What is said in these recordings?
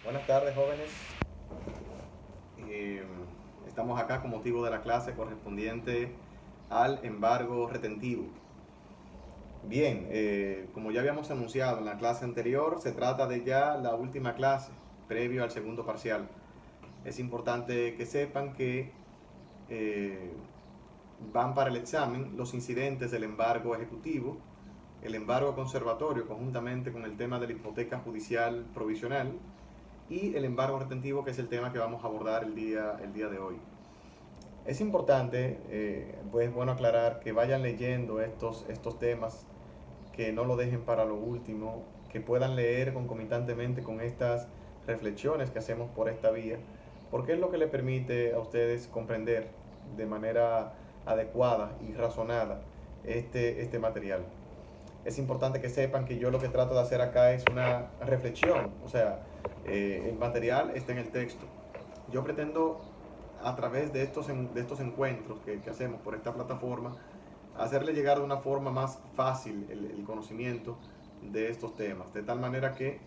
Buenas tardes, jóvenes. Eh, Estamos acá con motivo de la clase correspondiente al embargo retentivo. Bien, como ya habíamos anunciado en la clase anterior, se trata de ya la última clase previo al segundo parcial. Es importante que sepan que eh, van para el examen los incidentes del embargo ejecutivo, el embargo conservatorio conjuntamente con el tema de la hipoteca judicial provisional y el embargo retentivo, que es el tema que vamos a abordar el día de hoy. Es importante, pues bueno, aclarar que vayan leyendo estos temas, que no lo dejen para lo último, que puedan leer concomitantemente con estas reflexiones que hacemos por esta vía, porque es lo que le permite a ustedes comprender de manera adecuada y razonada este material. Es importante que sepan que yo lo que trato de hacer acá es una reflexión, o sea, el material está en el texto. Yo pretendo, a través de estos encuentros que hacemos por esta plataforma, hacerle llegar de una forma más fácil el conocimiento de estos temas, de tal manera que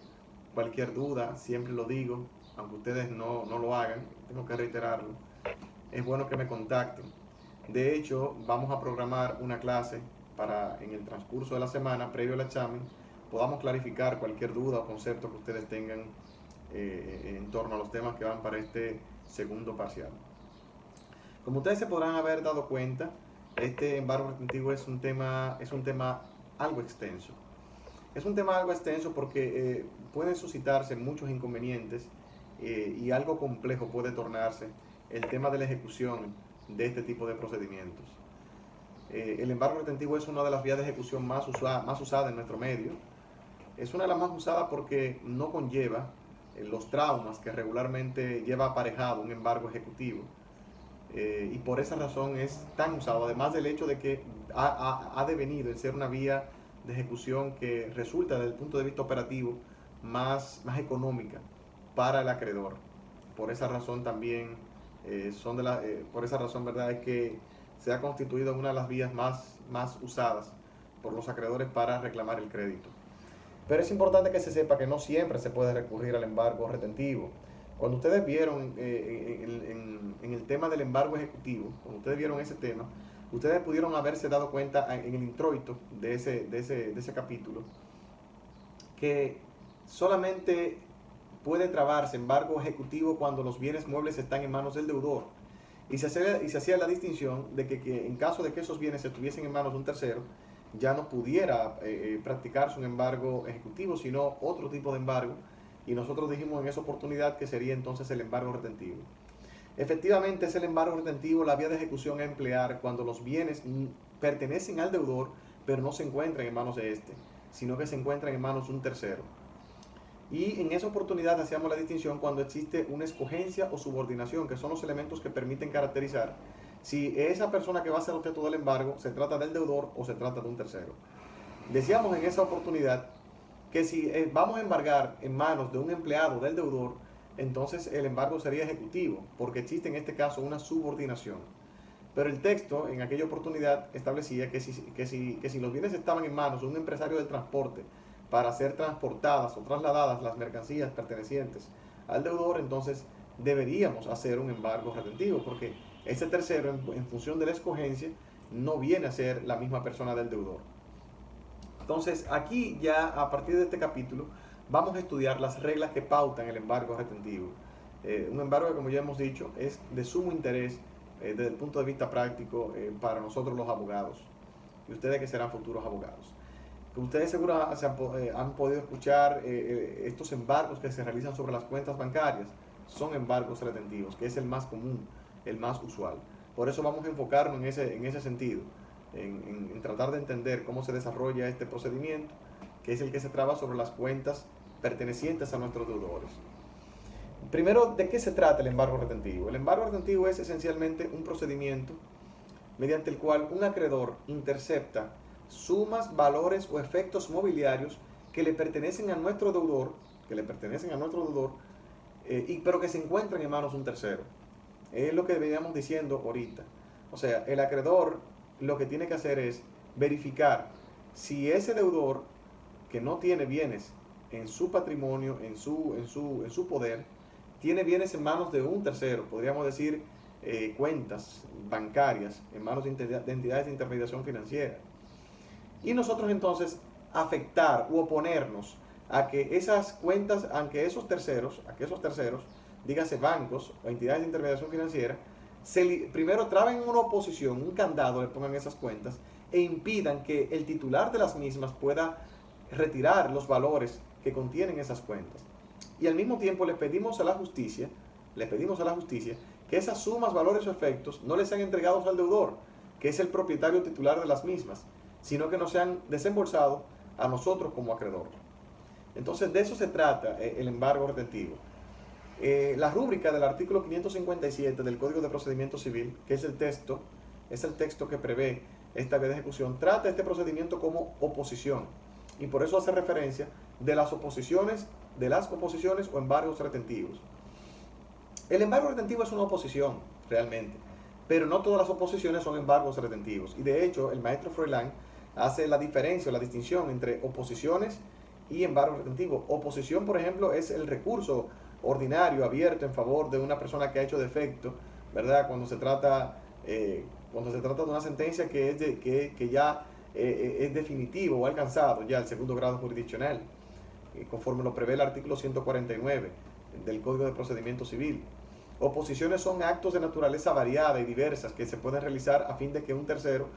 cualquier duda, siempre lo digo, aunque ustedes no lo hagan, tengo que reiterarlo, es bueno que me contacten. De hecho, vamos a programar una clase para en el transcurso de la semana, previo al examen, podamos clarificar cualquier duda o concepto que ustedes tengan en torno a los temas que van para este segundo parcial. Como ustedes se podrán haber dado cuenta, este embargo retentivo es un tema algo extenso. Es un tema algo extenso porque pueden suscitarse muchos inconvenientes y algo complejo puede tornarse el tema de la ejecución de este tipo de procedimientos. El embargo retentivo es una de las vías de ejecución más usada en nuestro medio. Es una de las más usadas porque no conlleva los traumas que regularmente lleva aparejado un embargo ejecutivo. Y por esa razón es tan usado, además del hecho de que ha devenido en ser una vía de ejecución que resulta desde el punto de vista operativo más económica para el acreedor. Por esa razón también por esa razón, verdad, es que se ha constituido una de las vías más usadas por los acreedores para reclamar el crédito. Pero es importante que se sepa que no siempre se puede recurrir al embargo retentivo. Cuando ustedes vieron en el tema del embargo ejecutivo, cuando ustedes vieron ese tema, ustedes pudieron haberse dado cuenta en el introito de ese capítulo que solamente puede trabarse embargo ejecutivo cuando los bienes muebles están en manos del deudor. Y se hacía la distinción de que en caso de que esos bienes estuviesen en manos de un tercero, ya no pudiera practicarse un embargo ejecutivo, sino otro tipo de embargo. Y nosotros dijimos en esa oportunidad que sería entonces el embargo retentivo. Efectivamente es el embargo retentivo la vía de ejecución a emplear cuando los bienes pertenecen al deudor, pero no se encuentran en manos de este, sino que se encuentran en manos de un tercero. Y en esa oportunidad hacíamos la distinción cuando existe una escogencia o subordinación, que son los elementos que permiten caracterizar si esa persona que va a ser objeto del embargo se trata del deudor o se trata de un tercero. Decíamos en esa oportunidad que si vamos a embargar en manos de un empleado del deudor, entonces el embargo sería ejecutivo, porque existe en este caso una subordinación. Pero el texto en aquella oportunidad establecía que si los bienes estaban en manos de un empresario de transporte para ser transportadas o trasladadas las mercancías pertenecientes al deudor, entonces deberíamos hacer un embargo retentivo, porque ese tercero, en función de la escogencia, no viene a ser la misma persona del deudor. Entonces, aquí ya a partir de este capítulo vamos a estudiar las reglas que pautan el embargo retentivo. Un embargo que, como ya hemos dicho, es de sumo interés desde el punto de vista práctico para nosotros los abogados y ustedes que serán futuros abogados. Ustedes seguro han podido escuchar estos embargos que se realizan sobre las cuentas bancarias. Son embargos retentivos, que es el más común, el más usual. Por eso vamos a enfocarnos en ese sentido, en tratar de entender cómo se desarrolla este procedimiento, que es el que se traba sobre las cuentas pertenecientes a nuestros deudores. Primero, ¿de qué se trata el embargo retentivo? El embargo retentivo es esencialmente un procedimiento mediante el cual un acreedor intercepta sumas, valores o efectos mobiliarios que le pertenecen a nuestro deudor, pero que se encuentran en manos de un tercero. Es lo que veníamos diciendo ahorita. O sea, el acreedor lo que tiene que hacer es verificar si ese deudor que no tiene bienes en su patrimonio, en su poder, tiene bienes en manos de un tercero, podríamos decir cuentas bancarias en manos de entidades de intermediación financiera. Y nosotros entonces afectar u oponernos a que esas cuentas, a que esos terceros, dígase bancos o entidades de intermediación financiera, primero traben una oposición, un candado le pongan esas cuentas e impidan que el titular de las mismas pueda retirar los valores que contienen esas cuentas. Y al mismo tiempo le pedimos a la justicia que esas sumas, valores o efectos no les sean entregados al deudor, que es el propietario titular de las mismas, sino que no sean desembolsados a nosotros como acreedor. Entonces de eso se trata el embargo retentivo. La rúbrica del artículo 557 del Código de Procedimiento Civil, que es el texto que prevé esta vía de ejecución, trata este procedimiento como oposición y por eso hace referencia de las oposiciones o embargos retentivos. El embargo retentivo es una oposición realmente, pero no todas las oposiciones son embargos retentivos, y de hecho el maestro Froilán hace la diferencia o la distinción entre oposiciones y embargo retentivo. Oposición, por ejemplo, es el recurso ordinario abierto en favor de una persona que ha hecho defecto, ¿verdad? Cuando se trata de una sentencia que ya es definitivo o ha alcanzado ya el segundo grado jurisdiccional, conforme lo prevé el artículo 149 del Código de Procedimiento Civil. Oposiciones son actos de naturaleza variada y diversas que se pueden realizar a fin de que un tercero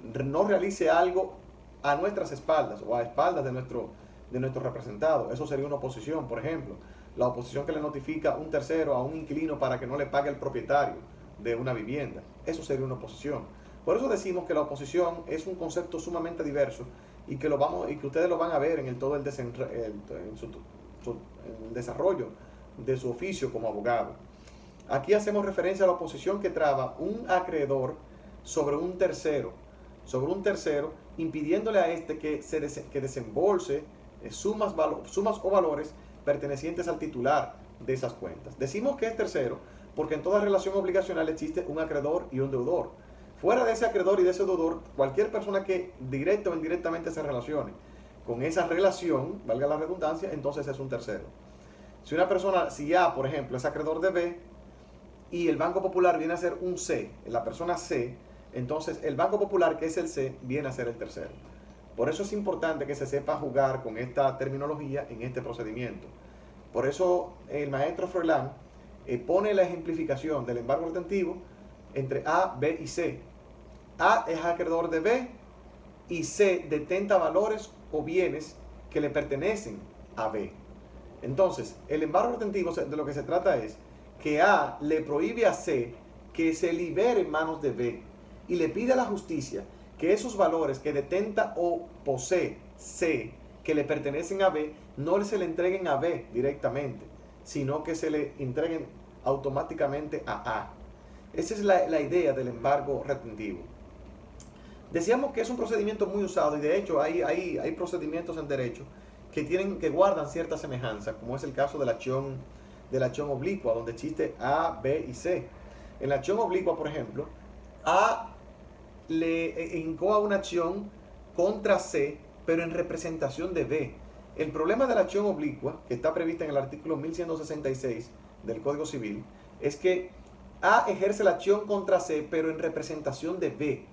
no realice algo a nuestras espaldas o a espaldas de nuestro representado. Eso sería una oposición. Por ejemplo, la oposición que le notifica un tercero a un inquilino para que no le pague el propietario de una vivienda. Eso sería una oposición. Por eso decimos que la oposición es un concepto sumamente diverso y que ustedes lo van a ver en todo el desarrollo de su oficio como abogado. Aquí hacemos referencia a la oposición que traba un acreedor sobre un tercero, impidiéndole a este que desembolse sumas o valores pertenecientes al titular de esas cuentas. Decimos que es tercero porque en toda relación obligacional existe un acreedor y un deudor. Fuera de ese acreedor y de ese deudor, cualquier persona que directa o indirectamente se relacione con esa relación, valga la redundancia, entonces es un tercero. Si A, por ejemplo, es acreedor de B y el Banco Popular viene a ser un C, la persona C, entonces el Banco Popular, que es el C, viene a ser el tercero. Por eso es importante que se sepa jugar con esta terminología en este procedimiento. Por eso el maestro Froilán pone la ejemplificación del embargo retentivo entre A, B y C. A es acreedor de B y C detenta valores o bienes que le pertenecen a B. Entonces, el embargo retentivo de lo que se trata es que A le prohíbe a C que se libere en manos de B y le pide a la justicia que esos valores que detenta o posee C, que le pertenecen a B, no se le entreguen a B directamente, sino que se le entreguen automáticamente a A. Esa es la idea del embargo retentivo. Decíamos que es un procedimiento muy usado y de hecho hay procedimientos en derecho que guardan cierta semejanza, como es el caso de la acción oblicua, donde existe A, B y C. En la acción oblicua, por ejemplo, A le incoa una acción contra C, pero en representación de B. El problema de la acción oblicua, que está prevista en el artículo 1166 del Código Civil, es que A ejerce la acción contra C, pero en representación de B.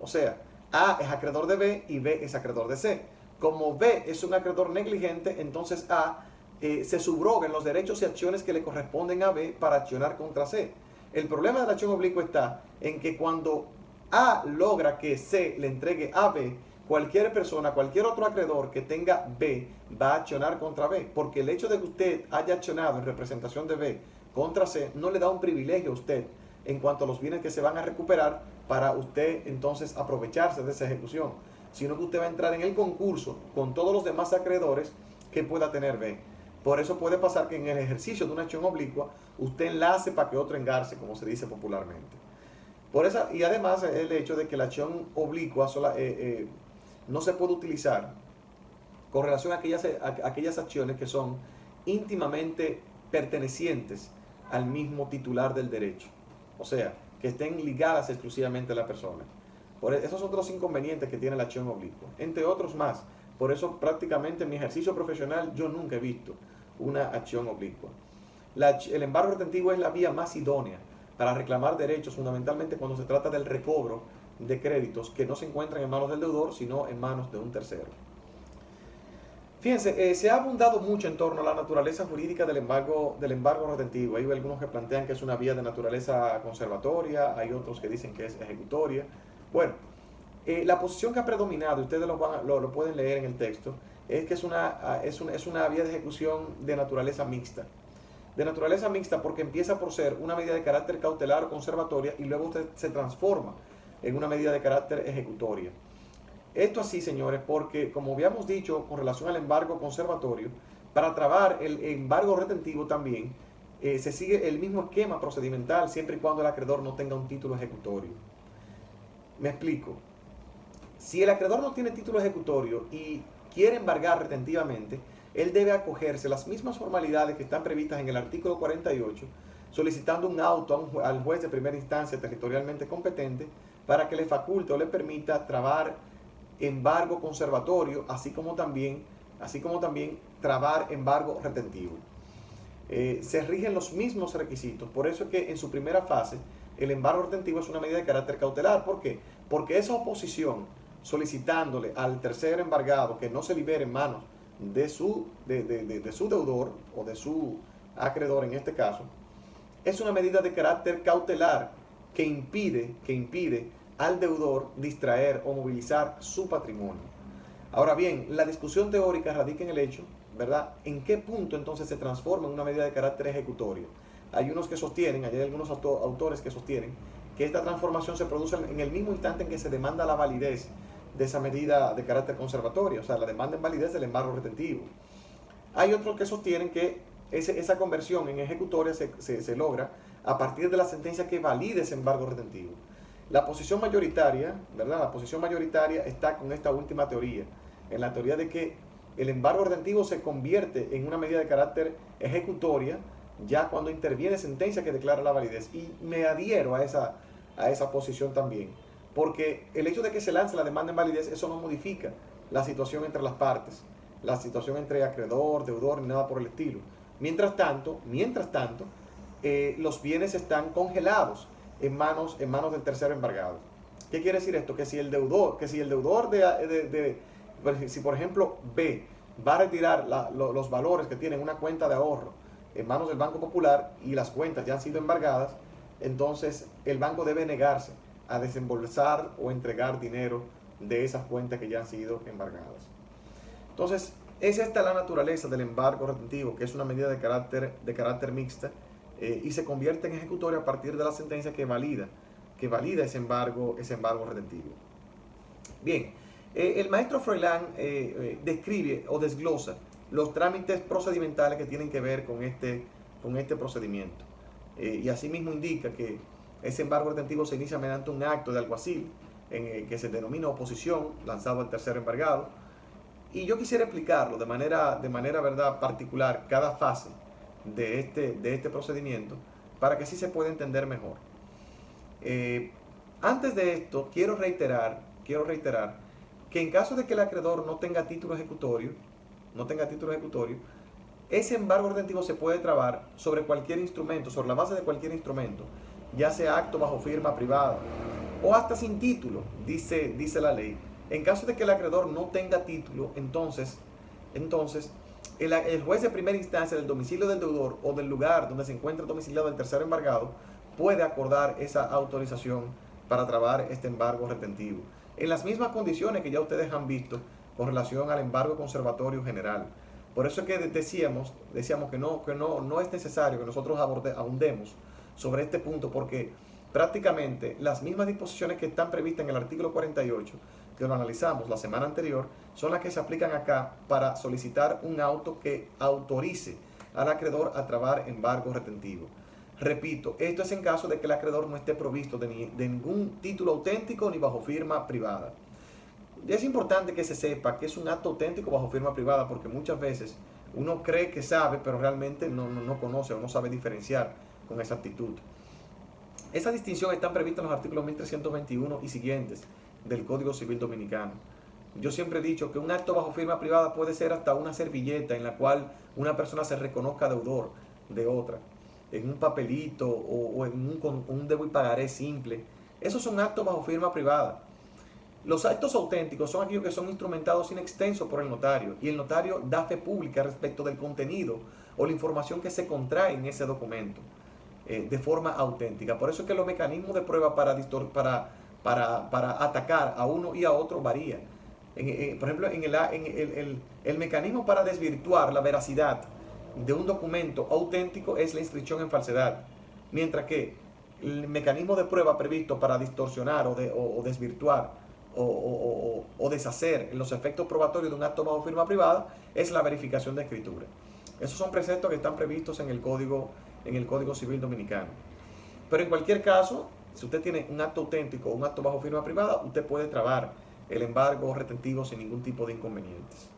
O sea, A es acreedor de B y B es acreedor de C. Como B es un acreedor negligente, entonces A se subroga en los derechos y acciones que le corresponden a B para accionar contra C. El problema de la acción oblicua está en que cuando A logra que C le entregue a B, cualquier persona, cualquier otro acreedor que tenga B va a accionar contra B, porque el hecho de que usted haya accionado en representación de B contra C no le da un privilegio a usted en cuanto a los bienes que se van a recuperar para usted entonces aprovecharse de esa ejecución, sino que usted va a entrar en el concurso con todos los demás acreedores que pueda tener B. Por eso puede pasar que en el ejercicio de una acción oblicua usted enlace para que otro engarce, como se dice popularmente. Y además el hecho de que la acción oblicua no se puede utilizar con relación a aquellas acciones que son íntimamente pertenecientes al mismo titular del derecho. O sea, que estén ligadas exclusivamente a la persona. Esos son otros inconvenientes que tiene la acción oblicua, entre otros más. Por eso prácticamente en mi ejercicio profesional yo nunca he visto una acción oblicua. El embargo retentivo es la vía más idónea para reclamar derechos, fundamentalmente cuando se trata del recobro de créditos que no se encuentran en manos del deudor, sino en manos de un tercero. Fíjense, se ha abundado mucho en torno a la naturaleza jurídica del embargo retentivo. Hay algunos que plantean que es una vía de naturaleza conservatoria, hay otros que dicen que es ejecutoria. Bueno, la posición que ha predominado, ustedes lo pueden leer en el texto, es que es una vía de ejecución de naturaleza mixta. De naturaleza mixta porque empieza por ser una medida de carácter cautelar o conservatoria y luego se transforma en una medida de carácter ejecutoria. Esto así, señores, porque como habíamos dicho con relación al embargo conservatorio, para trabar el embargo retentivo también se sigue el mismo esquema procedimental siempre y cuando el acreedor no tenga un título ejecutorio. Me explico. Si el acreedor no tiene título ejecutorio y quiere embargar retentivamente, él debe acogerse a las mismas formalidades que están previstas en el artículo 48, solicitando un auto al juez de primera instancia territorialmente competente para que le faculte o le permita trabar embargo conservatorio, así como también trabar embargo retentivo. Se rigen los mismos requisitos, por eso es que en su primera fase el embargo retentivo es una medida de carácter cautelar. ¿Por qué? Porque esa oposición solicitándole al tercer embargado que no se libere en manos de su deudor o de su acreedor en este caso, es una medida de carácter cautelar que impide al deudor distraer o movilizar su patrimonio. Ahora bien, la discusión teórica radica en el hecho, ¿verdad?, en qué punto entonces se transforma en una medida de carácter ejecutorio. Hay algunos autores que sostienen que esta transformación se produce en el mismo instante en que se demanda la validez de esa medida de carácter conservatorio, o sea, la demanda en validez del embargo retentivo. Hay otros que sostienen que esa conversión en ejecutoria se logra a partir de la sentencia que valide ese embargo retentivo. La posición mayoritaria, ¿verdad? La posición mayoritaria está con esta última teoría, en la teoría de que el embargo retentivo se convierte en una medida de carácter ejecutoria ya cuando interviene sentencia que declara la validez. Y me adhiero a esa posición también, porque el hecho de que se lance la demanda en validez, eso no modifica la situación entre las partes, la situación entre acreedor, deudor, ni nada por el estilo. Mientras tanto, los bienes están congelados en manos del tercero embargado. ¿Qué quiere decir esto? Que si el deudor si por ejemplo B va a retirar los valores que tiene en una cuenta de ahorro en manos del Banco Popular y las cuentas ya han sido embargadas, entonces el banco debe negarse a desembolsar o entregar dinero de esas cuentas que ya han sido embargadas. Entonces, es esta la naturaleza del embargo retentivo, que es una medida de carácter mixta y se convierte en ejecutoria a partir de la sentencia que valida ese embargo retentivo. Bien, el maestro Froilán describe o desglosa los trámites procedimentales que tienen que ver con este procedimiento. Y asimismo indica que ese embargo retentivo se inicia mediante un acto de alguacil que se denomina oposición, lanzado al tercer embargado. Y yo quisiera explicarlo de manera ¿verdad?, particular, cada fase de este procedimiento, para que así se pueda entender mejor. Antes de esto, quiero reiterar que en caso de que el acreedor no tenga título ejecutorio, ese embargo retentivo se puede trabar sobre cualquier instrumento, sobre la base de cualquier instrumento, ya sea acto bajo firma privada o hasta sin título, dice la ley. En caso de que el acreedor no tenga título, entonces el juez de primera instancia del domicilio del deudor o del lugar donde se encuentra domiciliado el tercer embargado puede acordar esa autorización para trabar este embargo retentivo, en las mismas condiciones que ya ustedes han visto con relación al embargo conservatorio general. Por eso es que decíamos que no es necesario que nosotros ahondemos sobre este punto, porque prácticamente las mismas disposiciones que están previstas en el artículo 48, que lo analizamos la semana anterior, son las que se aplican acá para solicitar un auto que autorice al acreedor a trabar embargo retentivo. Repito, esto es en caso de que el acreedor no esté provisto de ningún título auténtico ni bajo firma privada. Y es importante que se sepa que es un acto auténtico bajo firma privada, porque muchas veces uno cree que sabe, pero realmente no conoce o no sabe diferenciar con exactitud. Esa distinción está prevista en los artículos 1321 y siguientes del Código Civil Dominicano. Yo siempre he dicho que un acto bajo firma privada puede ser hasta una servilleta en la cual una persona se reconozca deudor de otra, en un papelito o en un debo y pagaré simple. Esos son actos bajo firma privada. Los actos auténticos son aquellos que son instrumentados in extenso por el notario y el notario da fe pública respecto del contenido o la información que se contrae en ese documento de forma auténtica. Por eso es que los mecanismos de prueba para atacar a uno y a otro varían. Por ejemplo, el mecanismo para desvirtuar la veracidad de un documento auténtico es la inscripción en falsedad, mientras que el mecanismo de prueba previsto para distorsionar o desvirtuar o deshacer los efectos probatorios de un acto bajo firma privada es la verificación de escritura. Esos son preceptos que están previstos en el Código Civil Dominicano. Pero en cualquier caso, si usted tiene un acto auténtico o un acto bajo firma privada, usted puede trabar el embargo retentivo sin ningún tipo de inconvenientes.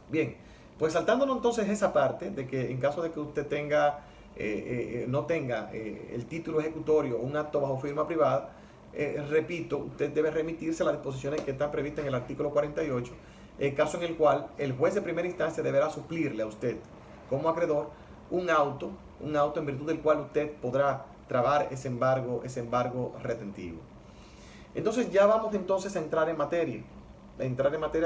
Bien, pues saltándonos entonces esa parte de que en caso de que usted tenga, no tenga el título ejecutorio o un acto bajo firma privada, repito, usted debe remitirse a las disposiciones que están previstas en el artículo 48, caso en el cual el juez de primera instancia deberá suplirle a usted como acreedor un auto en virtud del cual usted podrá trabar ese embargo retentivo. Entonces ya vamos entonces a entrar en materia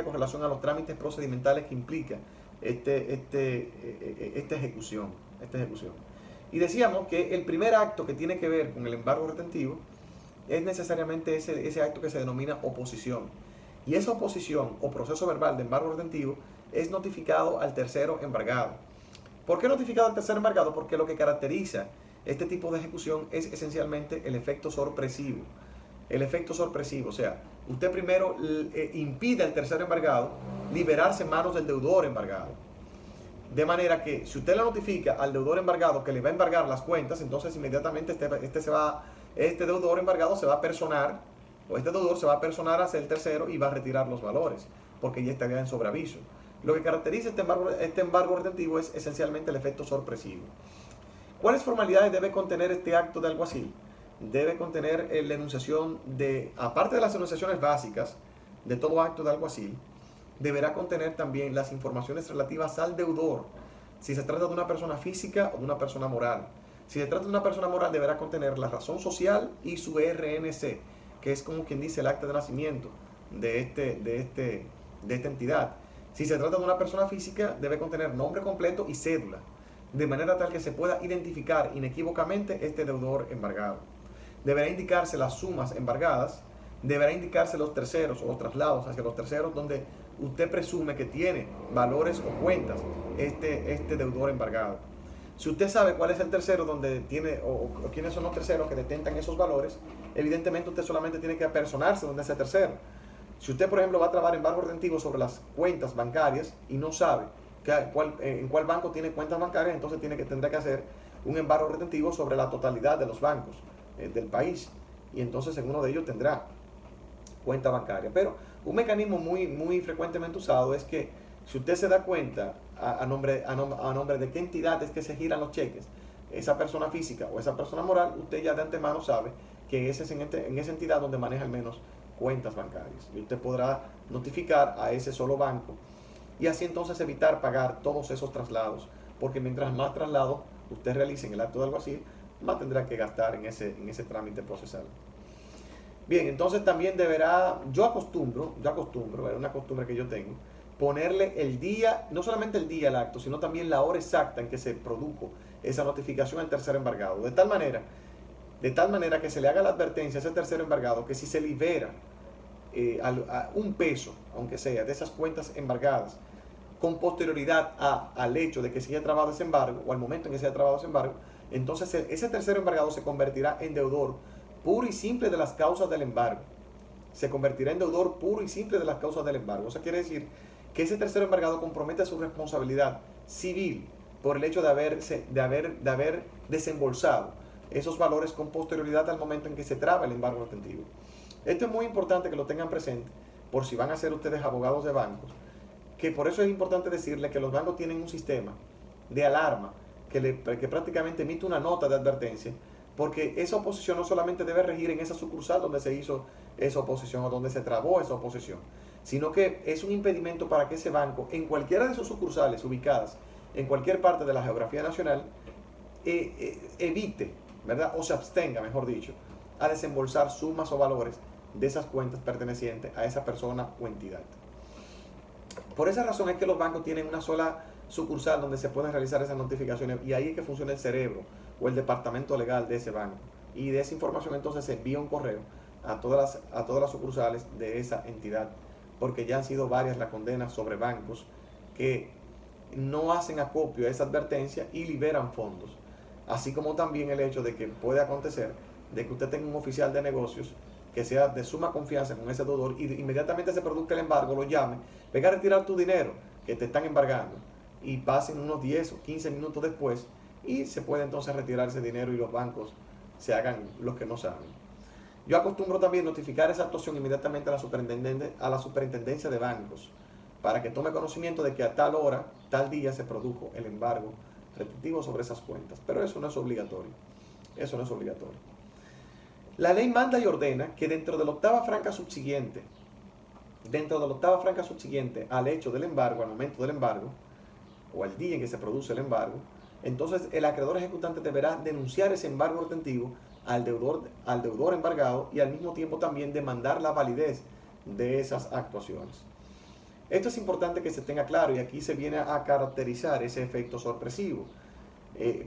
con relación a los trámites procedimentales que implica esta ejecución. Y decíamos que el primer acto que tiene que ver con el embargo retentivo es necesariamente ese acto que se denomina oposición. Y esa oposición o proceso verbal de embargo retentivo es notificado al tercero embargado. ¿Por qué notificado al tercero embargado? Porque lo que caracteriza este tipo de ejecución es esencialmente el efecto sorpresivo. El efecto sorpresivo, o sea, usted primero impide al tercero embargado liberarse en manos del deudor embargado. De manera que si usted le notifica al deudor embargado que le va a embargar las cuentas, entonces inmediatamente este deudor embargado se va a personar, o este deudor se va a personar hacia el tercero y va a retirar los valores, porque ya estaría en sobreaviso. Lo que caracteriza este embargo retentivo es esencialmente el efecto sorpresivo. ¿Cuáles formalidades debe contener este acto de alguacil? Debe contener la enunciación aparte de las enunciaciones básicas de todo acto de alguacil, deberá contener también las informaciones relativas al deudor, si se trata de una persona física o de una persona moral. Si se trata de una persona moral, deberá contener la razón social y su RNC, que es como quien dice el acta de nacimiento de esta entidad. Si se trata de una persona física, debe contener nombre completo y cédula, de manera tal que se pueda identificar inequívocamente este deudor embargado. Deberá indicarse las sumas embargadas, deberá indicarse los terceros o los traslados hacia los terceros donde usted presume que tiene valores o cuentas este deudor embargado. Si usted sabe cuál es el tercero donde tiene o quiénes son los terceros que detentan esos valores, evidentemente usted solamente tiene que apersonarse donde ese tercero. Si usted, por ejemplo, va a trabar embargo retentivo sobre las cuentas bancarias y no sabe en cuál banco tiene cuentas bancarias, entonces tendrá que hacer un embargo retentivo sobre la totalidad de los bancos del país, y entonces en uno de ellos tendrá cuenta bancaria. Pero un mecanismo muy frecuentemente usado es que si usted se da cuenta a nombre de qué entidad es que se giran los cheques, esa persona física o esa persona moral, usted ya de antemano sabe que ese es en esa entidad donde maneja al menos cuentas bancarias, y usted podrá notificar a ese solo banco y así entonces evitar pagar todos esos traslados, porque mientras más traslados usted realice en el acto de alguacil, más tendrá que gastar en ese trámite procesal. Bien, entonces también deberá, yo acostumbro, es una costumbre que yo tengo, ponerle el día, no solamente el día del acto, sino también la hora exacta en que se produjo esa notificación al tercer embargado, de tal manera que se le haga la advertencia a ese tercero embargado que si se libera a un peso, aunque sea, de esas cuentas embargadas, con posterioridad al hecho de que se haya trabado ese embargo, o al momento en que se haya trabado ese embargo, entonces ese tercero embargado se convertirá en deudor puro y simple de las causas del embargo. Se convertirá en deudor puro y simple de las causas del embargo. O sea, quiere decir que ese tercero embargado compromete su responsabilidad civil por el hecho de haber desembolsado esos valores con posterioridad al momento en que se traba el embargo retentivo. Esto es muy importante que lo tengan presente, por si van a ser ustedes abogados de bancos, que por eso es importante decirles que los bancos tienen un sistema de alarma que prácticamente emite una nota de advertencia, porque esa oposición no solamente debe regir en esa sucursal donde se hizo esa oposición o donde se trabó esa oposición, sino que es un impedimento para que ese banco, en cualquiera de sus sucursales ubicadas en cualquier parte de la geografía nacional, evite, ¿verdad? O se abstenga, mejor dicho, a desembolsar sumas o valores de esas cuentas pertenecientes a esa persona o entidad. Por esa razón es que los bancos tienen una sola sucursal donde se pueden realizar esas notificaciones, y ahí es que funciona el cerebro o el departamento legal de ese banco. Y de esa información entonces se envía un correo a todas las sucursales de esa entidad, porque ya han sido varias las condenas sobre bancos que no hacen acopio a esa advertencia y liberan fondos. Así como también el hecho de que puede acontecer de que usted tenga un oficial de negocios que sea de suma confianza con ese deudor y inmediatamente se produzca el embargo, lo llame, venga a retirar tu dinero que te están embargando, y pasen unos 10 o 15 minutos después y se puede entonces retirar ese dinero y los bancos se hagan los que no saben. Yo acostumbro también notificar esa actuación inmediatamente a la superintendencia de bancos para que tome conocimiento de que a tal hora, tal día se produjo el embargo retentivo sobre esas cuentas. Pero eso no es obligatorio. Eso no es obligatorio. La ley manda y ordena que dentro de la octava franca subsiguiente al hecho del embargo, al momento del embargo, o al día en que se produce el embargo, entonces el acreedor ejecutante deberá denunciar ese embargo retentivo al deudor embargado y al mismo tiempo también demandar la validez de esas actuaciones. Esto es importante que se tenga claro, y aquí se viene a caracterizar ese efecto sorpresivo,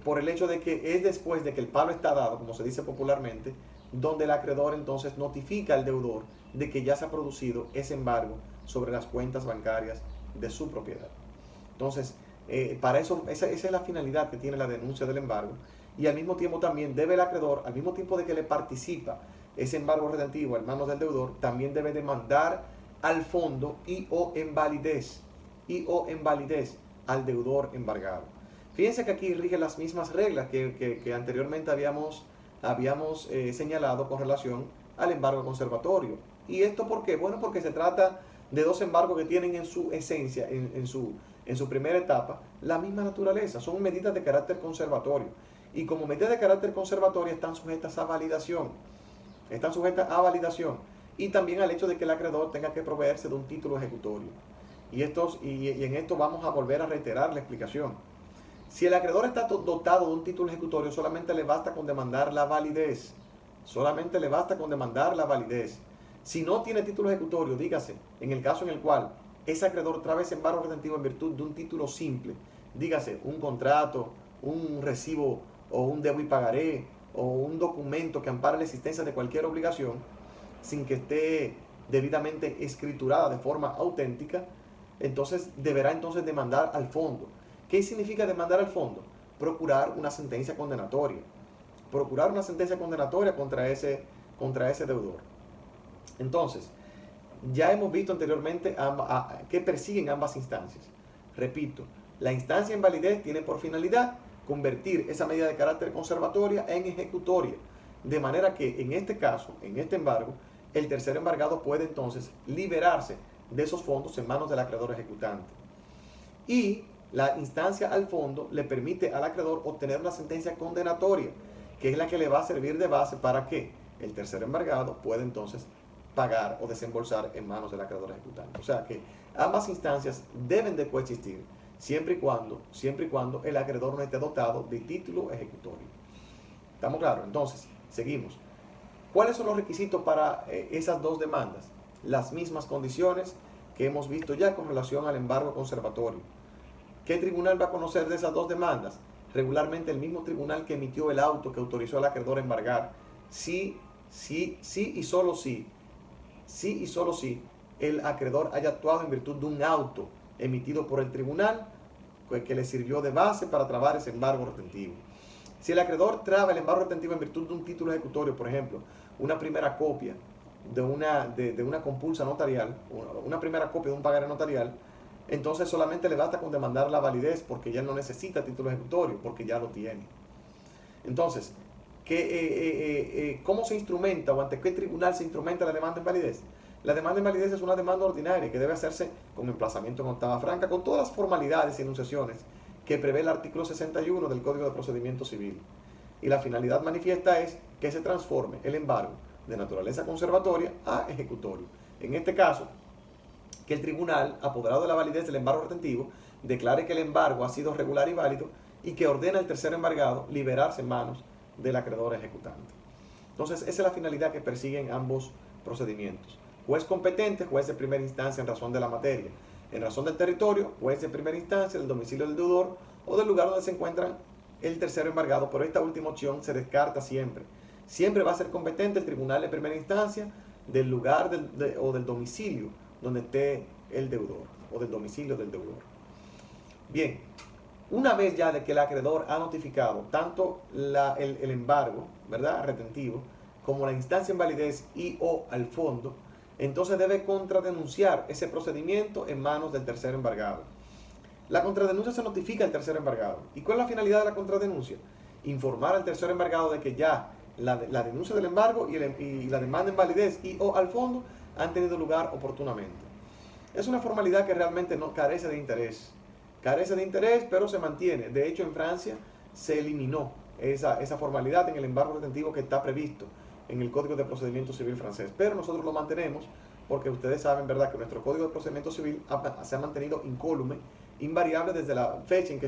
por el hecho de que es después de que el palo está dado, como se dice popularmente, donde el acreedor entonces notifica al deudor de que ya se ha producido ese embargo sobre las cuentas bancarias de su propiedad. Entonces, para eso, esa es la finalidad que tiene la denuncia del embargo, y al mismo tiempo también debe el acreedor, al mismo tiempo de que le participa ese embargo retentivo en manos del deudor, también debe demandar al fondo y o en validez al deudor embargado. Fíjense que aquí rigen las mismas reglas que anteriormente habíamos señalado con relación al embargo conservatorio. ¿Y esto por qué? Bueno, porque se trata de dos embargos que tienen en su esencia, en su primera etapa, la misma naturaleza. Son medidas de carácter conservatorio. Y como medidas de carácter conservatorio están sujetas a validación. Y también al hecho de que el acreedor tenga que proveerse de un título ejecutorio. Y en esto vamos a volver a reiterar la explicación. Si el acreedor está dotado de un título ejecutorio, solamente le basta con demandar la validez. Si no tiene título ejecutorio, dígase, en el caso en el cual ese acreedor trae ese embargo retentivo en virtud de un título simple, dígase, un contrato, un recibo o un debo y pagaré, o un documento que ampare la existencia de cualquier obligación, sin que esté debidamente escriturada de forma auténtica, entonces deberá demandar al fondo. ¿Qué significa demandar al fondo? Procurar una sentencia condenatoria. Contra ese deudor. Entonces, ya hemos visto anteriormente que persiguen ambas instancias. Repito, la instancia en validez tiene por finalidad convertir esa medida de carácter conservatoria en ejecutoria, de manera que en este caso, en este embargo, el tercer embargado puede entonces liberarse de esos fondos en manos del acreedor ejecutante. Y la instancia al fondo le permite al acreedor obtener una sentencia condenatoria, que es la que le va a servir de base para que el tercer embargado pueda entonces pagar o desembolsar en manos del acreedor ejecutante. O sea que ambas instancias deben de coexistir, siempre y cuando el acreedor no esté dotado de título ejecutorio. ¿Estamos claros? Entonces, seguimos. ¿Cuáles son los requisitos para esas dos demandas? Las mismas condiciones que hemos visto ya con relación al embargo conservatorio. ¿Qué tribunal va a conocer de esas dos demandas? Regularmente el mismo tribunal que emitió el auto que autorizó al acreedor a embargar. Sí y solo sí el acreedor haya actuado en virtud de un auto emitido por el tribunal que le sirvió de base para trabar ese embargo retentivo. Si el acreedor traba el embargo retentivo en virtud de un título ejecutorio, por ejemplo, una primera copia de una compulsa notarial, una primera copia de un pagaré notarial, entonces solamente le basta con demandar la validez, porque ya no necesita título ejecutorio, porque ya lo tiene. Entonces, ¿cómo se instrumenta o ante qué tribunal se instrumenta la demanda en validez? La demanda en validez es una demanda ordinaria que debe hacerse con emplazamiento en octava franca, con todas las formalidades y enunciaciones que prevé el artículo 61 del Código de Procedimiento Civil. Y la finalidad manifiesta es que se transforme el embargo de naturaleza conservatoria a ejecutorio. En este caso, que el tribunal, apoderado de la validez del embargo retentivo, declare que el embargo ha sido regular y válido y que ordena al tercer embargado liberarse en manos del acreedor ejecutante. Entonces, esa es la finalidad que persiguen ambos procedimientos. Juez competente, juez de primera instancia en razón de la materia. En razón del territorio, juez de primera instancia, del domicilio del deudor o del lugar donde se encuentra el tercero embargado. Pero esta última opción se descarta siempre. Siempre va a ser competente el tribunal de primera instancia del lugar o del domicilio donde esté el deudor o del domicilio del deudor. Bien, una vez ya de que el acreedor ha notificado tanto el embargo, ¿verdad?, retentivo, como la instancia en validez y o al fondo, entonces debe contradenunciar ese procedimiento en manos del tercer embargado. La contradenuncia se notifica al tercer embargado. ¿Y cuál es la finalidad de la contradenuncia? Informar al tercer embargado de que ya la denuncia del embargo y la demanda en validez y o al fondo han tenido lugar oportunamente. Es una formalidad que realmente no carece de interés. Carece de interés, pero se mantiene. De hecho, en Francia se eliminó esa formalidad en el embargo retentivo que está previsto en el Código de Procedimiento Civil francés. Pero nosotros lo mantenemos porque ustedes saben, ¿verdad?, que nuestro Código de Procedimiento Civil se ha mantenido incólume, invariable desde la fecha en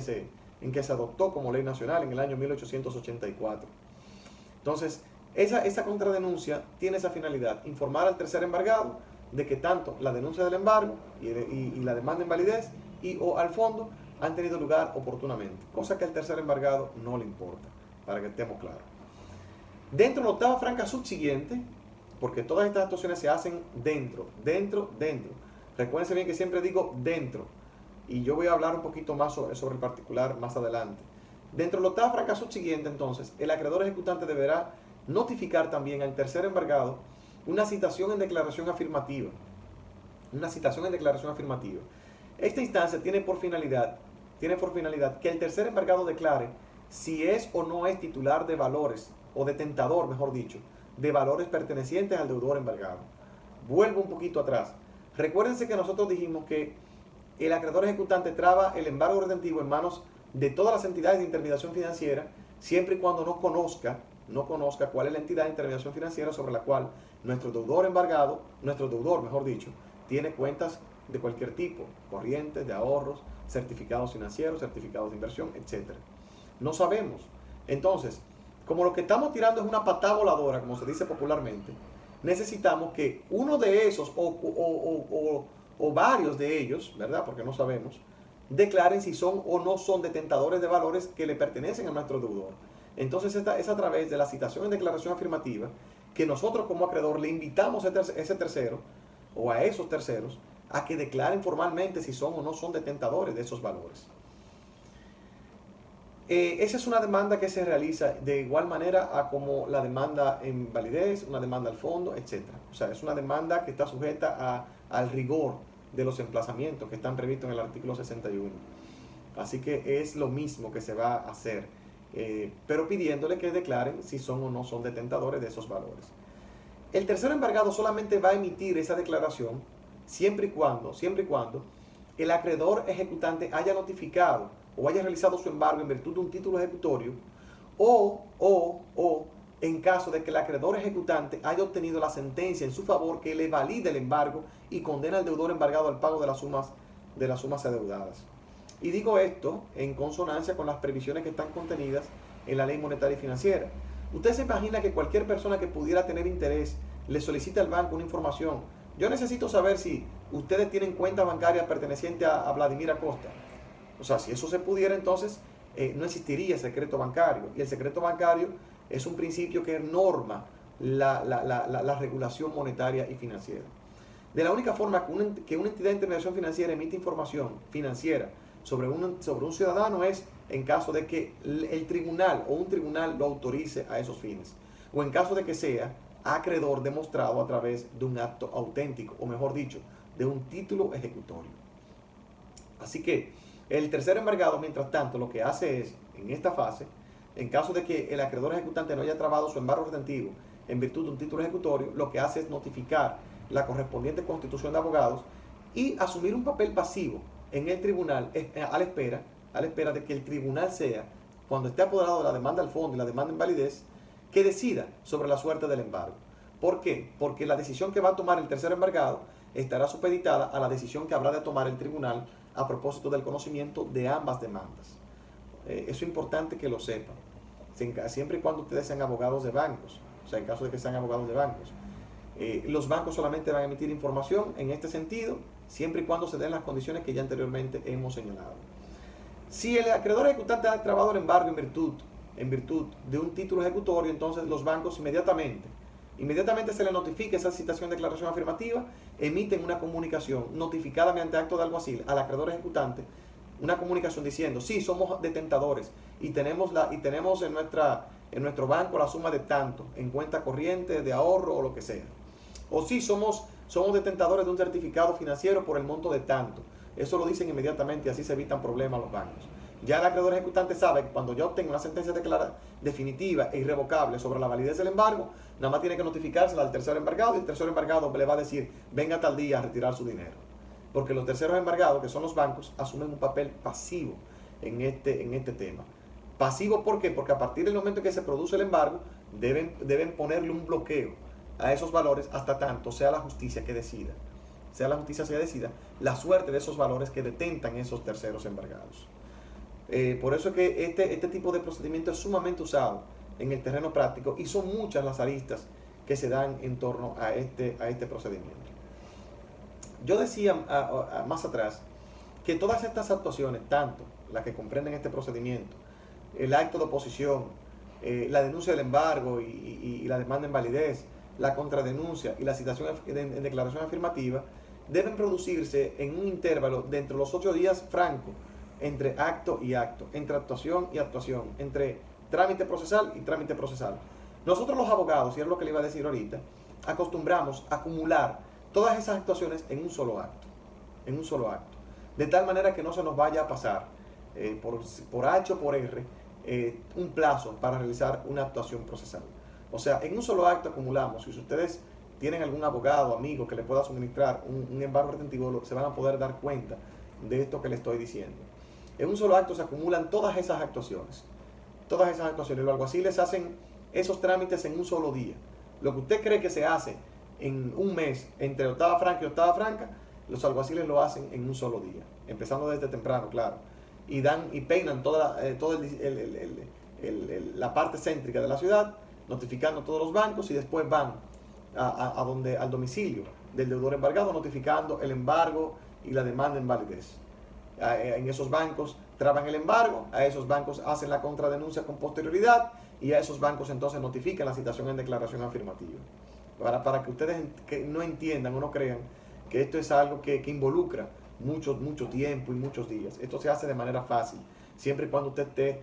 que se adoptó como ley nacional en el año 1884. Entonces, esa contradenuncia tiene esa finalidad: informar al tercer embargado de que tanto la denuncia del embargo y la demanda en validez y o al fondo han tenido lugar oportunamente, cosa que al tercer embargado no le importa, para que estemos claros. Dentro de la octava franca subsiguiente, porque todas estas actuaciones se hacen dentro. Recuérdense bien que siempre digo dentro, y yo voy a hablar un poquito más sobre el particular más adelante. Dentro de la octava franca subsiguiente, entonces, el acreedor ejecutante deberá notificar también al tercer embargado una citación en declaración afirmativa. Esta instancia tiene por finalidad que el tercer embargado declare si es o no es titular de valores, o detentor, mejor dicho, de valores pertenecientes al deudor embargado. Vuelvo un poquito atrás. Recuérdense que nosotros dijimos que el acreedor ejecutante traba el embargo retentivo en manos de todas las entidades de intermediación financiera, siempre y cuando no conozca cuál es la entidad de intermediación financiera sobre la cual nuestro deudor, mejor dicho, tiene cuentas de cualquier tipo: corrientes, de ahorros, certificados financieros, certificados de inversión, etc. No sabemos. Entonces, como lo que estamos tirando es una patada voladora, como se dice popularmente, necesitamos que uno de esos o varios de ellos, ¿verdad?, porque no sabemos, declaren si son o no son detentadores de valores que le pertenecen a nuestro deudor. Entonces es a través de la citación en declaración afirmativa que nosotros como acreedor le invitamos a ese tercero o a esos terceros a que declaren formalmente si son o no son detentadores de esos valores. Esa es una demanda que se realiza de igual manera a como la demanda en validez, una demanda al fondo, etc. O sea, es una demanda que está sujeta al rigor de los emplazamientos que están previstos en el artículo 61. Así que es lo mismo que se va a hacer, pero pidiéndole que declaren si son o no son detentadores de esos valores. El tercer embargado solamente va a emitir esa declaración siempre y cuando el acreedor ejecutante haya notificado o haya realizado su embargo en virtud de un título ejecutorio, o en caso de que el acreedor ejecutante haya obtenido la sentencia en su favor que le valide el embargo y condena al deudor embargado al pago de las sumas adeudadas. Y digo esto en consonancia con las previsiones que están contenidas en la Ley Monetaria y Financiera. Usted se imagina que cualquier persona que pudiera tener interés le solicita al banco una información: yo necesito saber si ustedes tienen cuenta bancaria perteneciente a Vladimir Acosta. O sea, si eso se pudiera, entonces no existiría secreto bancario. Y el secreto bancario es un principio que norma la regulación monetaria y financiera. De la única forma que una entidad de intermediación financiera emite información financiera sobre un ciudadano es en caso de que el tribunal o un tribunal lo autorice a esos fines, o en caso de que sea acreedor demostrado a través de un acto auténtico, o mejor dicho, de un título ejecutorio. Así que el tercer embargado, mientras tanto, lo que hace es, en esta fase, en caso de que el acreedor ejecutante no haya trabado su embargo retentivo en virtud de un título ejecutorio, lo que hace es notificar la correspondiente constitución de abogados y asumir un papel pasivo en el tribunal a la espera de que el tribunal sea, cuando esté apoderado de la demanda al fondo y la demanda en validez, que decida sobre la suerte del embargo. ¿Por qué? Porque la decisión que va a tomar el tercer embargado estará supeditada a la decisión que habrá de tomar el tribunal a propósito del conocimiento de ambas demandas. Eso es importante que lo sepan, siempre y cuando ustedes sean abogados de bancos, o sea, en caso de que sean abogados de bancos. Los bancos solamente van a emitir información en este sentido, siempre y cuando se den las condiciones que ya anteriormente hemos señalado. Si el acreedor ejecutante ha trabado el embargo en virtud de un título ejecutorio, entonces los bancos inmediatamente se le notifica esa citación de declaración afirmativa, emiten una comunicación notificada mediante acto de alguacil al acreedor ejecutante, una comunicación diciendo, sí, somos detentadores y tenemos en nuestro banco la suma de tanto, en cuenta corriente, de ahorro o lo que sea. O sí, somos detentadores de un certificado financiero por el monto de tanto. Eso lo dicen inmediatamente y así se evitan problemas los bancos. Ya el acreedor ejecutante sabe que cuando yo obtenga una sentencia definitiva e irrevocable sobre la validez del embargo, nada más tiene que notificársela al tercero embargado y el tercero embargado le va a decir, venga tal día a retirar su dinero. Porque los terceros embargados, que son los bancos, asumen un papel pasivo en este tema. Pasivo, ¿por qué? Porque a partir del momento que se produce el embargo, deben ponerle un bloqueo a esos valores hasta tanto sea la justicia que decida. La suerte de esos valores que detentan esos terceros embargados. Por eso es que este tipo de procedimiento es sumamente usado en el terreno práctico y son muchas las aristas que se dan en torno a este procedimiento. Yo decía más atrás que todas estas actuaciones, tanto las que comprenden este procedimiento, el acto de oposición, la denuncia del embargo y la demanda en validez, la contradenuncia y la citación en declaración afirmativa, deben producirse en un intervalo de entre los 8 días francos, entre acto y acto, entre actuación y actuación, entre trámite procesal y trámite procesal. Nosotros los abogados, y es lo que le iba a decir ahorita, acostumbramos a acumular todas esas actuaciones en un solo acto, de tal manera que no se nos vaya a pasar por H o por R un plazo para realizar una actuación procesal. O sea, en un solo acto acumulamos, si ustedes tienen algún abogado, amigo que le pueda suministrar un embargo retentivo, se van a poder dar cuenta de esto que le estoy diciendo. En un solo acto se acumulan todas esas actuaciones. Los alguaciles hacen esos trámites en un solo día. Lo que usted cree que se hace en un mes entre octava franca y octava franca, los alguaciles lo hacen en un solo día, empezando desde temprano, claro. Y peinan toda la parte céntrica de la ciudad, notificando a todos los bancos y después van al domicilio del deudor embargado, notificando el embargo y la demanda en validez. En esos bancos traban el embargo, a esos bancos hacen la contradenuncia con posterioridad y a esos bancos entonces notifican la citación en declaración afirmativa. Para que ustedes no entiendan o no crean que esto es algo que involucra mucho tiempo y muchos días. Esto se hace de manera fácil, siempre y cuando usted esté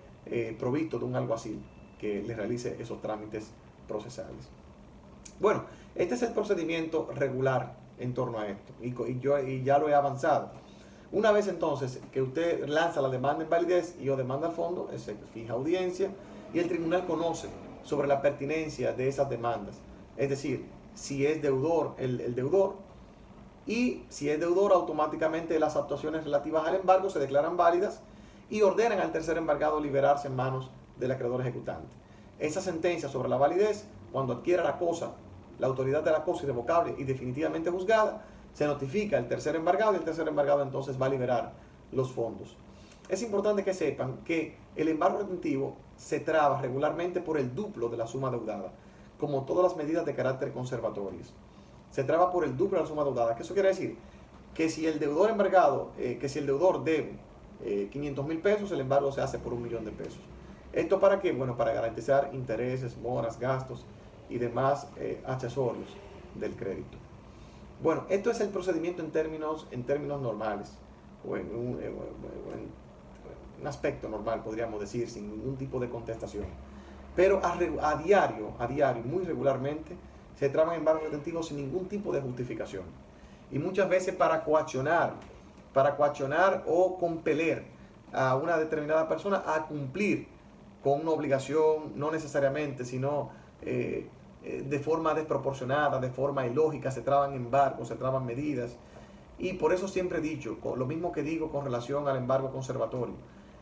provisto de un alguacil que le realice esos trámites procesales. Bueno, este es el procedimiento regular en torno a esto y ya lo he avanzado. Una vez entonces que usted lanza la demanda en validez y o demanda al fondo, se fija audiencia y el tribunal conoce sobre la pertinencia de esas demandas. Es decir, si es deudor el deudor, y si es deudor automáticamente las actuaciones relativas al embargo se declaran válidas y ordenan al tercer embargado liberarse en manos del acreedor ejecutante. Esa sentencia sobre la validez, cuando adquiera la autoridad de la cosa irrevocable y definitivamente juzgada, se notifica al tercer embargado y el tercer embargado entonces va a liberar los fondos. Es importante que sepan que el embargo retentivo se traba regularmente por el duplo de la suma deudada, como todas las medidas de carácter conservatorias. Se traba por el duplo de la suma deudada. ¿Qué eso quiere decir? Que si el deudor embargado, si el deudor debe 500,000 pesos, el embargo se hace por 1,000,000 de pesos. ¿Esto para qué? Bueno, para garantizar intereses, moras, gastos y demás accesorios del crédito. Bueno, esto es el procedimiento en términos normales, o en un aspecto normal, podríamos decir, sin ningún tipo de contestación. Pero a diario, muy regularmente, se traban embargos retentivos sin ningún tipo de justificación. Y muchas veces para coaccionar o compeler a una determinada persona a cumplir con una obligación, no necesariamente, sino de forma desproporcionada, de forma ilógica, se traban embargos, se traban medidas. Y por eso siempre he dicho, lo mismo que digo con relación al embargo conservatorio,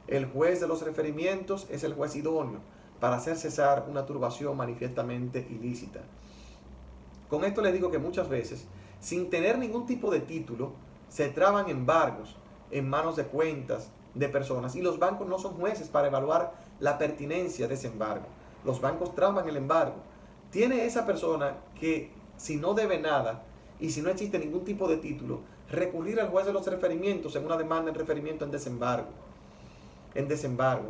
el juez de los referimientos es el juez idóneo para hacer cesar una turbación manifiestamente ilícita. Con esto les digo que muchas veces sin tener ningún tipo de título, se traban embargos en manos de cuentas de personas y los bancos no son jueces para evaluar la pertinencia de ese embargo. Los bancos traban el embargo. Tiene esa persona que, si no debe nada y si no existe ningún tipo de título, recurrir al juez de los referimientos en una demanda en referimiento en desembargo.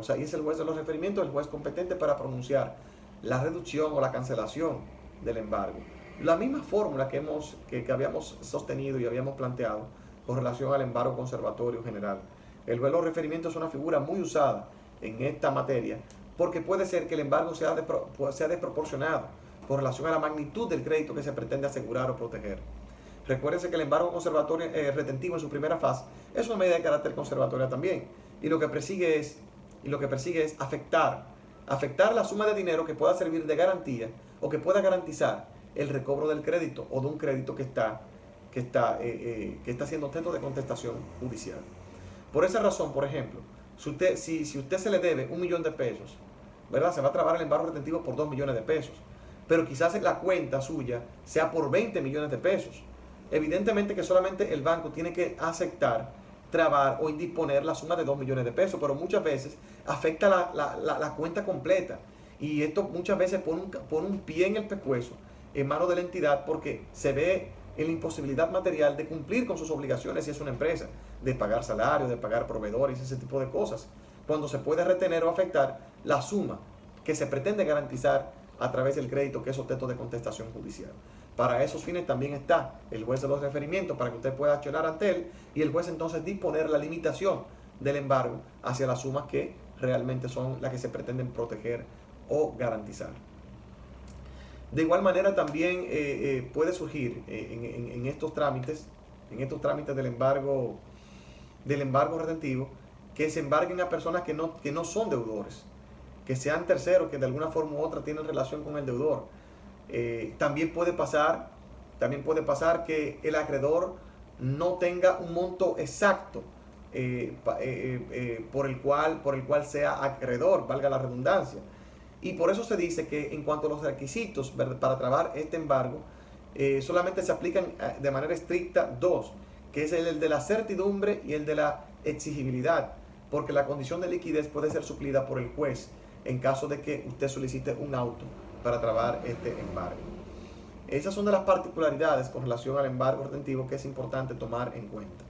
O sea, y es el juez de los referimientos el juez competente para pronunciar la reducción o la cancelación del embargo. La misma fórmula que habíamos sostenido y habíamos planteado con relación al embargo conservatorio general. El juez de los referimientos es una figura muy usada en esta materia porque puede ser que el embargo sea desproporcionado con relación a la magnitud del crédito que se pretende asegurar o proteger. Recuérdense que el embargo conservatorio retentivo en su primera fase es una medida de carácter conservatoria también. Y lo que persigue es afectar la suma de dinero que pueda servir de garantía o que pueda garantizar el recobro del crédito o de un crédito que está siendo objeto de contestación judicial. Por esa razón, por ejemplo, si usted se le debe 1 millón de pesos, ¿verdad? Se va a trabar el embargo retentivo por 2 millones de pesos. Pero quizás la cuenta suya sea por 20 millones de pesos. Evidentemente que solamente el banco tiene que aceptar, trabar o indisponer la suma de 2 millones de pesos, pero muchas veces afecta la cuenta completa. Y esto muchas veces pone un pie en el pescuezo en manos de la entidad porque se ve en la imposibilidad material de cumplir con sus obligaciones si es una empresa, de pagar salarios, de pagar proveedores, ese tipo de cosas, cuando se puede retener o afectar la suma que se pretende garantizar a través del crédito que es objeto de contestación judicial. Para esos fines también está el juez de los referimientos para que usted pueda accionar ante él y el juez entonces disponer la limitación del embargo hacia las sumas que realmente son las que se pretenden proteger o garantizar. De igual manera también puede surgir en estos trámites del embargo retentivo, que se embarguen a personas que no son deudores, que sean terceros, que de alguna forma u otra tienen relación con el deudor. También puede pasar que el acreedor no tenga un monto exacto por el cual sea acreedor, valga la redundancia. Y por eso se dice que en cuanto a los requisitos para trabar este embargo, solamente se aplican de manera estricta dos, que es el de la certidumbre y el de la exigibilidad, porque la condición de liquidez puede ser suplida por el juez en caso de que usted solicite un auto para trabar este embargo. Esas son de las particularidades con relación al embargo retentivo que es importante tomar en cuenta.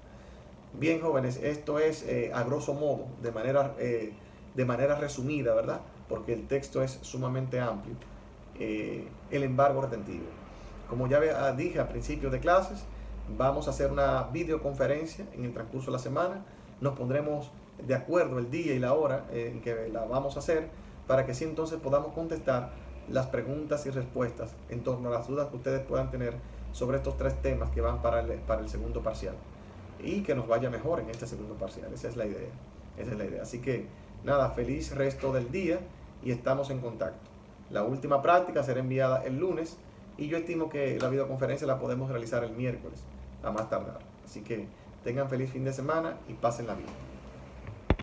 Bien, jóvenes, esto es a grosso modo, de manera resumida, ¿verdad? Porque el texto es sumamente amplio, el embargo retentivo. Como ya dije al principio de clases, vamos a hacer una videoconferencia en el transcurso de la semana. Nos pondremos de acuerdo el día y la hora en que la vamos a hacer para que así entonces podamos contestar las preguntas y respuestas en torno a las dudas que ustedes puedan tener sobre estos 3 temas que van para el segundo parcial y que nos vaya mejor en este segundo parcial. Esa es la idea. Así que nada, feliz resto del día y estamos en contacto. La última práctica será enviada el lunes y yo estimo que la videoconferencia la podemos realizar el miércoles a más tardar. Así que tengan feliz fin de semana y pásenla bien.